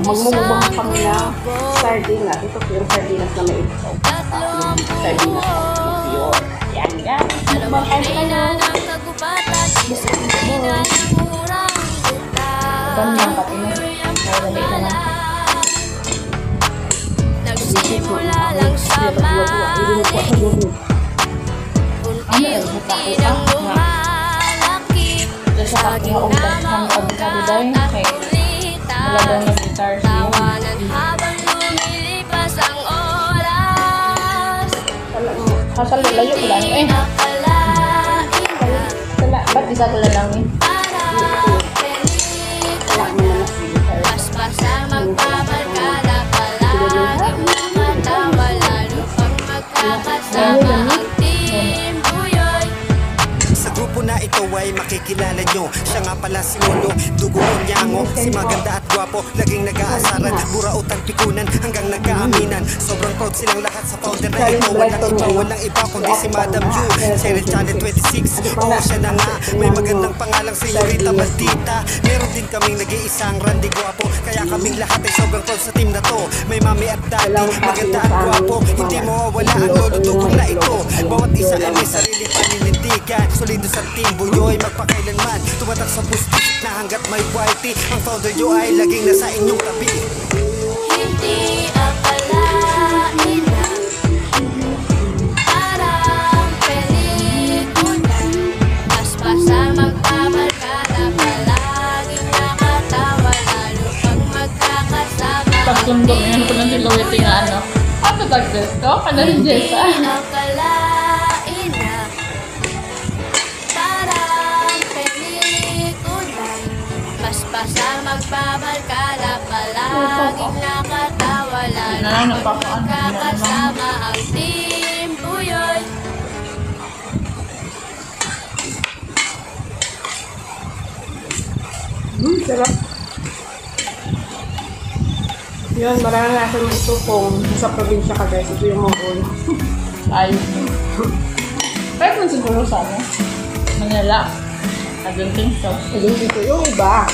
magmumubang kami na sardinas. Ito po yung sardinas na may ito. Sardinas na pure. Yan, yan. Mukbang kayo kayo. Gusto ko mo. Ito naman pati na. Kaya dali na lang. Nagsimula lang sa maliit, unti-unti nang lumalaki, laging namaulan at kulitan, tawanan habang lumilipas ang oras. Layo ko lang eh. Ba't di sa tula lang eh? Paspasa magpaparkada palaging nakatawa, lalo pag magkakasama ang team Buyoy. Sa grupo na ito ay makikilala nyo. Siya nga pala si Lolo, dugoon nyango. Si maganda at gwapo, laging nag-aasaran. Burautang pikunan hanggang nagkaaminan. Sobrang proud silang lahat sa founder na ito. Walang iba kundi si Madam Yu. Cheryl Channel 26, oo siya na nga. May magandang pangalang Señorita Maldita. Meron din kaming nag-iisang Randy Gwapo. Kaya kaming lahat ay sobrang proud sa team na to. May mami at daddy, maganda at gwapo. Hindi mawawala ang lolo dugong na ito. Bawat isa ay may sarili paninindigan. Solido sa team Buyoy, magpakailanman. Tumatak sa pustik na hanggat may whitey. Ang founder nyo ay laging nasa inyong tabi. Hindi akalain na parang pelikula. Paspasa magpaparkada palaging nakatawa, lalo pag magkakasama. Pagtundong yan ko ng silawete nga ano. Ano tagdes ko? Kanarin Jessa. Hindi akalain na parang pelikula. Paspasa magpaparkada palaging nakatawa, lalo pag magkakasama ang team Buyoy. Sarap. Yun, marami na ako ito kung sa probinsya ka guys. Ito yung Mongol. Ayos mo. Kahit man siguro sa ano, Manila. I don't think so. I don't think so. Yung iba.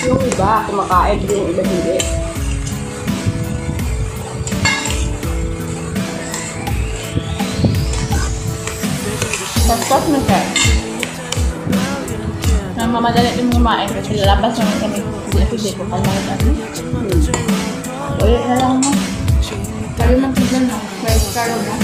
Yung iba, kumakain. Yung iba hindi. Tapos na siya. Mamadali din kumain kasi lalabas naman kami. Hindi ko kalmang natin. Ulit na lang mo. Lagi mong tignan mo. May karoon na.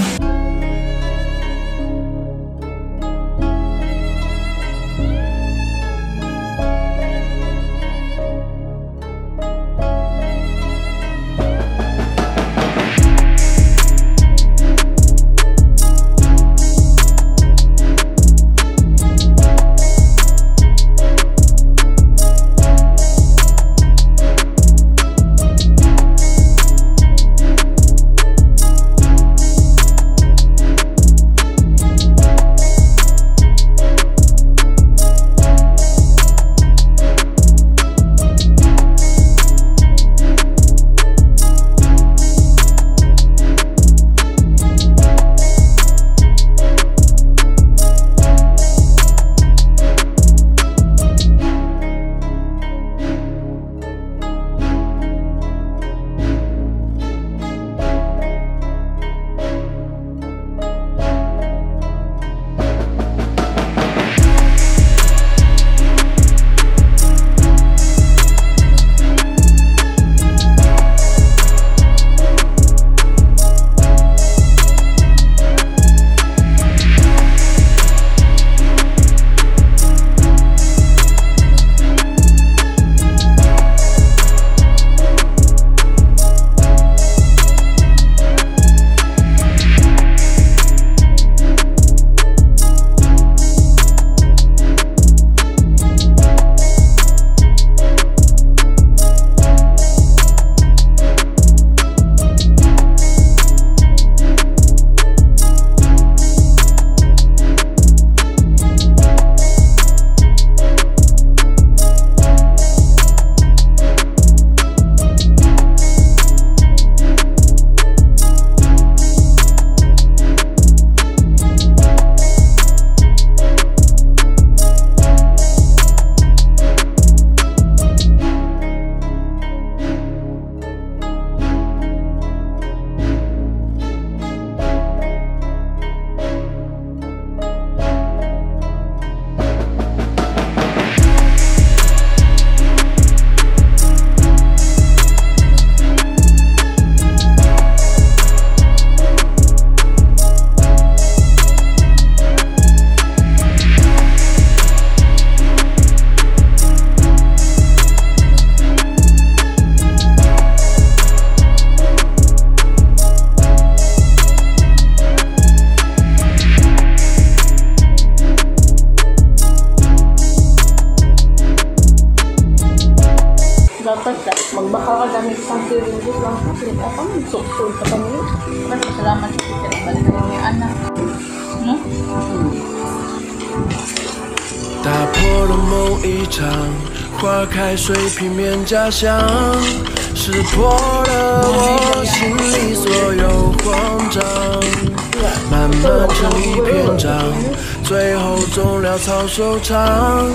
破了某一场，花开水平面假象，识破了我心里所有慌张，慢慢成一篇章，最后终潦草收场，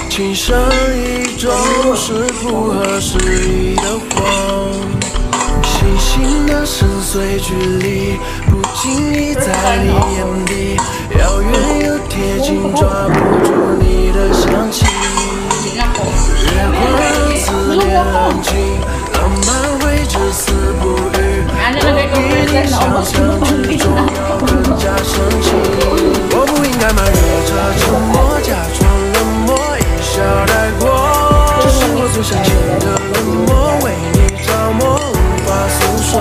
情深意重是不合时宜的慌。细心的深邃距离，不经意在你眼底，遥远又贴近，抓不住你的香气。月光让思念安静，浪漫会至死不渝。我比你想象之中要更加深情。我不应该瞒着沉默，假装冷漠，一笑带过。这是我最深情的冷漠，为你着魔。我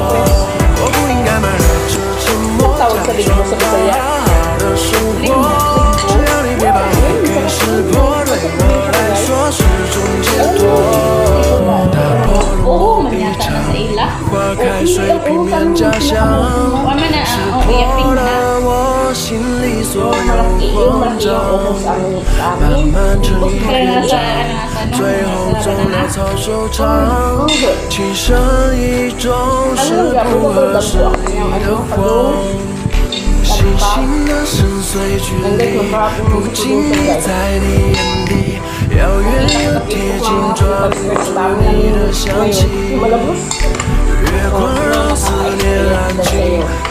不应该瞒着沉默，假装要好好的生活。只要你别把我给识破，对我来说是种解脱。打破了一场，花开水平面假象，识破了我心里所有慌张，慢慢成一篇章，最后终潦草收场，情深意重是不合时宜的慌。细心的深邃距离，不经意在你眼底，遥远又贴近，抓不住你的香气。月光让思念安静，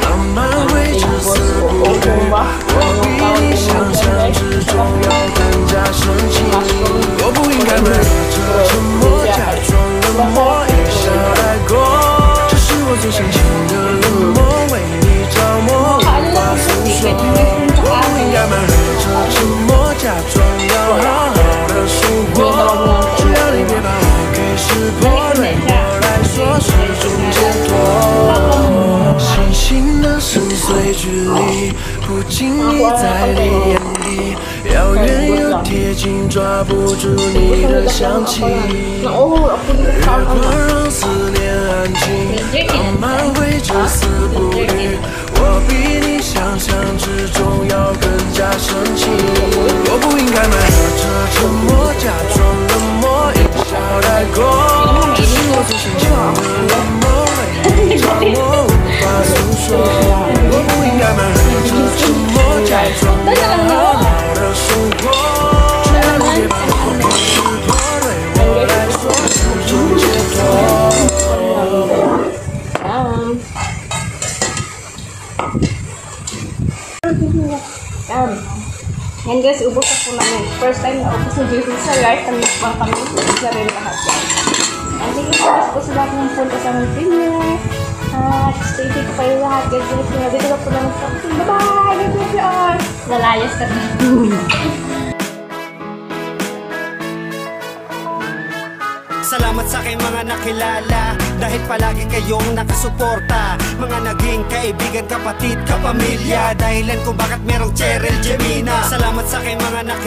浪漫会至死不渝。我比你想象之中要更加深情。我不应该瞒着沉默，假装冷漠，一笑带过。这是我最深情的冷漠，为你着魔，无法诉说。我不应该瞒着沉默，假装要好好的生活。只要你别把我给识破，对我来说是种解脱。细心的深邃距离，不经意在你眼底，遥远又贴近，抓不住你的香气。月光让思念安静，浪漫会至死不渝。我比你想象之中要更加深情。我不应该瞒着沉默，假装冷漠，一笑带过。这是我最深情的冷漠，为你着魔，无法诉说。我不应该瞒着沉默，假装要好好的生活。只要你别把我给识破，对我来说是种解脱。Yan guys, ubos na po namin. First time na ubos na dito sa live. Tamis-bang kami. Ubos na rin lahat yan. And thank you so much po sa lahat ng punta sa aming premiere. At stay tuned po kayo lahat. God bless you. Dito na po lang sa akin. Bye-bye! God bless you all! Lalayas ka na. Salamat sa aking mga nakilala, dahil palagi kayong nakasuporta. Mga naging kaibigan, kapatid, kapamilya, dahilan kung bakit merong Cheryl Gemina. Salamat sa aking mga nakilala.